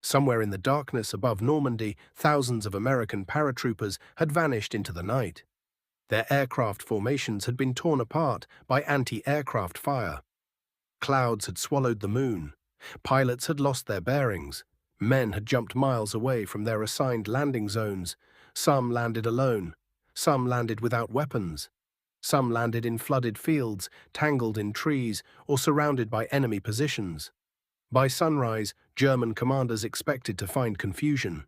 Somewhere in the darkness above Normandy, thousands of American paratroopers had vanished into the night. Their aircraft formations had been torn apart by anti-aircraft fire. Clouds had swallowed the moon. Pilots had lost their bearings. Men had jumped miles away from their assigned landing zones. Some landed alone. Some landed without weapons. Some landed in flooded fields, tangled in trees, or surrounded by enemy positions. By sunrise, German commanders expected to find confusion.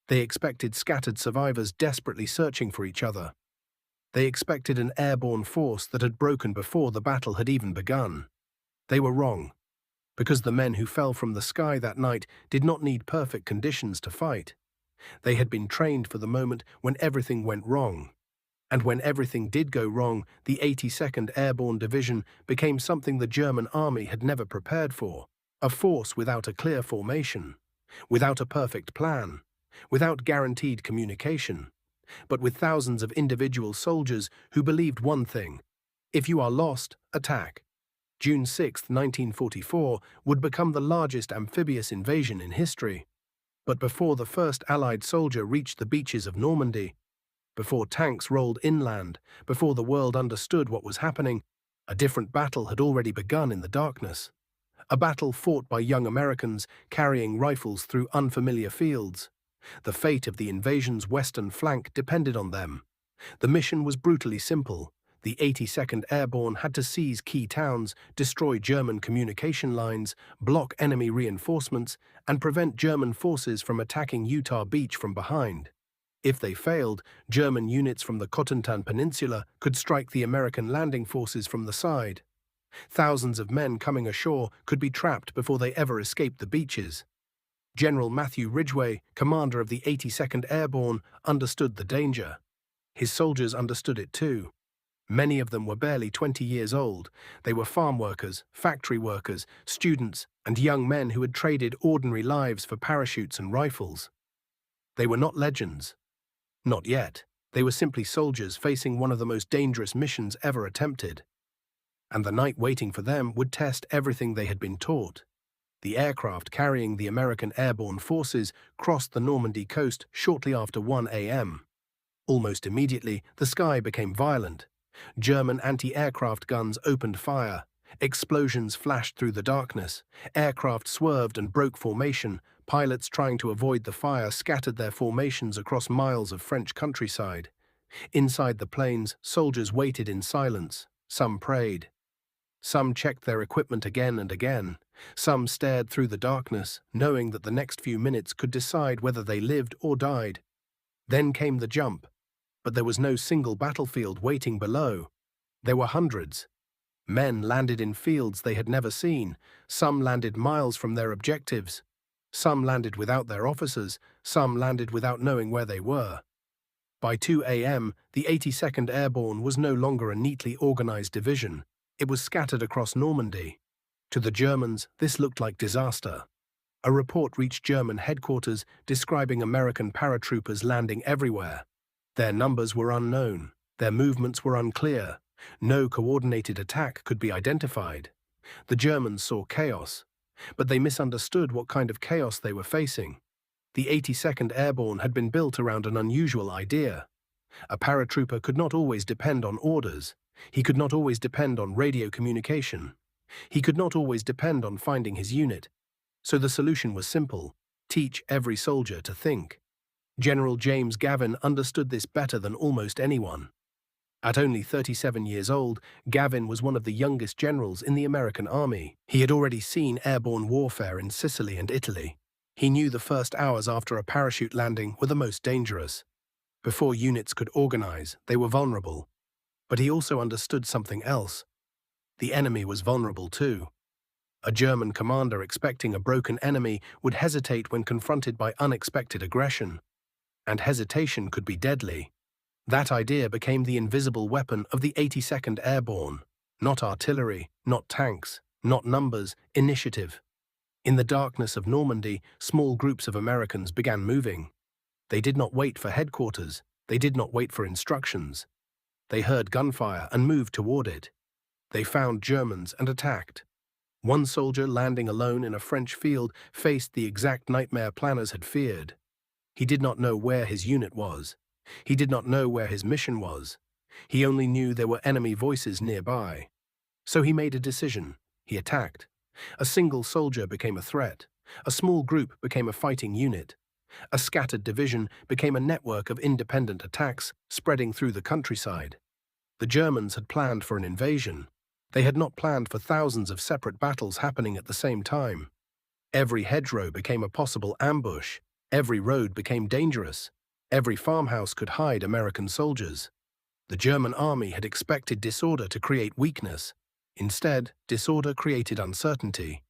They expected scattered survivors desperately searching for each other. They expected an airborne force that had broken before the battle had even begun. They were wrong, because the men who fell from the sky that night did not need perfect conditions to fight. They had been trained for the moment when everything went wrong. And when everything did go wrong, the 82nd Airborne Division became something the German army had never prepared for. A force without a clear formation, without a perfect plan, without guaranteed communication, but with thousands of individual soldiers who believed one thing: if you are lost, attack. June 6, 1944 would become the largest amphibious invasion in history. But before the first Allied soldier reached the beaches of Normandy, before tanks rolled inland, before the world understood what was happening, a different battle had already begun in the darkness. A battle fought by young Americans carrying rifles through unfamiliar fields. The fate of the invasion's western flank depended on them. The mission was brutally simple. The 82nd Airborne had to seize key towns, destroy German communication lines, block enemy reinforcements, and prevent German forces from attacking Utah Beach from behind. If they failed, German units from the Cotentin Peninsula could strike the American landing forces from the side. Thousands of men coming ashore could be trapped before they ever escaped the beaches. General Matthew Ridgway, commander of the 82nd Airborne, understood the danger. His soldiers understood it too. Many of them were barely 20 years old. They were farm workers, factory workers, students, and young men who had traded ordinary lives for parachutes and rifles. They were not legends. Not yet. They were simply soldiers facing one of the most dangerous missions ever attempted. And the night waiting for them would test everything they had been taught. The aircraft carrying the American airborne forces crossed the Normandy coast shortly after 1 a.m. Almost immediately, the sky became violent. German anti-aircraft guns opened fire. Explosions flashed through the darkness. Aircraft swerved and broke formation. Pilots trying to avoid the fire scattered their formations across miles of French countryside. Inside the planes, soldiers waited in silence. Some prayed. Some checked their equipment again and again. Some stared through the darkness, knowing that the next few minutes could decide whether they lived or died. Then came the jump. But there was no single battlefield waiting below. There were hundreds. Men landed in fields they had never seen. Some landed miles from their objectives. Some landed without their officers. Some landed without knowing where they were. By 2 a.m., the 82nd Airborne was no longer a neatly organized division. It was scattered across Normandy. To the Germans, this looked like disaster. A report reached German headquarters describing American paratroopers landing everywhere. Their numbers were unknown. Their movements were unclear. No coordinated attack could be identified. The Germans saw chaos, but they misunderstood what kind of chaos they were facing. The 82nd Airborne had been built around an unusual idea. A paratrooper could not always depend on orders. He could not always depend on radio communication. He could not always depend on finding his unit. So the solution was simple: teach every soldier to think. General James Gavin understood this better than almost anyone. At only 37 years old, Gavin was one of the youngest generals in the American Army. He had already seen airborne warfare in Sicily and Italy. He knew the first hours after a parachute landing were the most dangerous. Before units could organize, they were vulnerable. But he also understood something else. The enemy was vulnerable too. A German commander expecting a broken enemy would hesitate when confronted by unexpected aggression. And hesitation could be deadly. That idea became the invisible weapon of the 82nd Airborne. Not artillery, not tanks, not numbers, initiative. In the darkness of Normandy, small groups of Americans began moving. They did not wait for headquarters. They did not wait for instructions. They heard gunfire and moved toward it. They found Germans and attacked. One soldier landing alone in a French field faced the exact nightmare planners had feared. He did not know where his unit was. He did not know where his mission was. He only knew there were enemy voices nearby. So he made a decision. He attacked. A single soldier became a threat. A small group became a fighting unit. A scattered division became a network of independent attacks spreading through the countryside. The Germans had planned for an invasion. They had not planned for thousands of separate battles happening at the same time. Every hedgerow became a possible ambush. Every road became dangerous. Every farmhouse could hide American soldiers. The German army had expected disorder to create weakness. Instead, disorder created uncertainty,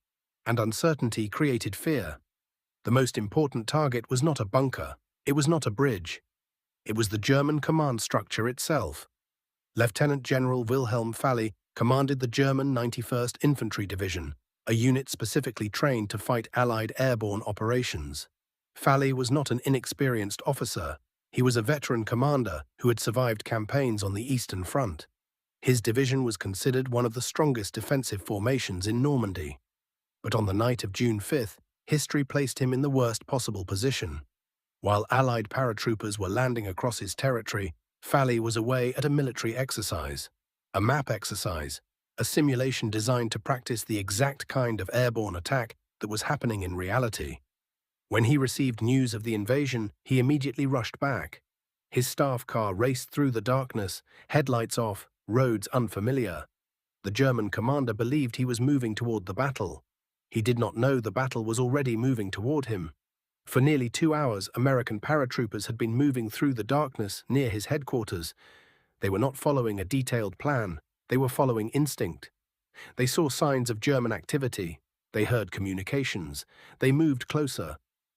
and uncertainty created fear. The most important target was not a bunker. It was not a bridge. It was the German command structure itself. Lieutenant General Wilhelm Falle commanded the German 91st Infantry Division, a unit specifically trained to fight Allied airborne operations. Falle was not an inexperienced officer. He was a veteran commander who had survived campaigns on the Eastern Front. His division was considered one of the strongest defensive formations in Normandy. But on the night of June 5th, history placed him in the worst possible position. While Allied paratroopers were landing across his territory, Falle was away at a military exercise, a map exercise, a simulation designed to practice the exact kind of airborne attack that was happening in reality. When he received news of the invasion, he immediately rushed back. His staff car raced through the darkness, headlights off, roads unfamiliar. The German commander believed he was moving toward the battle. He did not know the battle was already moving toward him. For nearly 2 hours, American paratroopers had been moving through the darkness near his headquarters. They were not following a detailed plan. They were following instinct. They saw signs of German activity. They heard communications. They moved closer.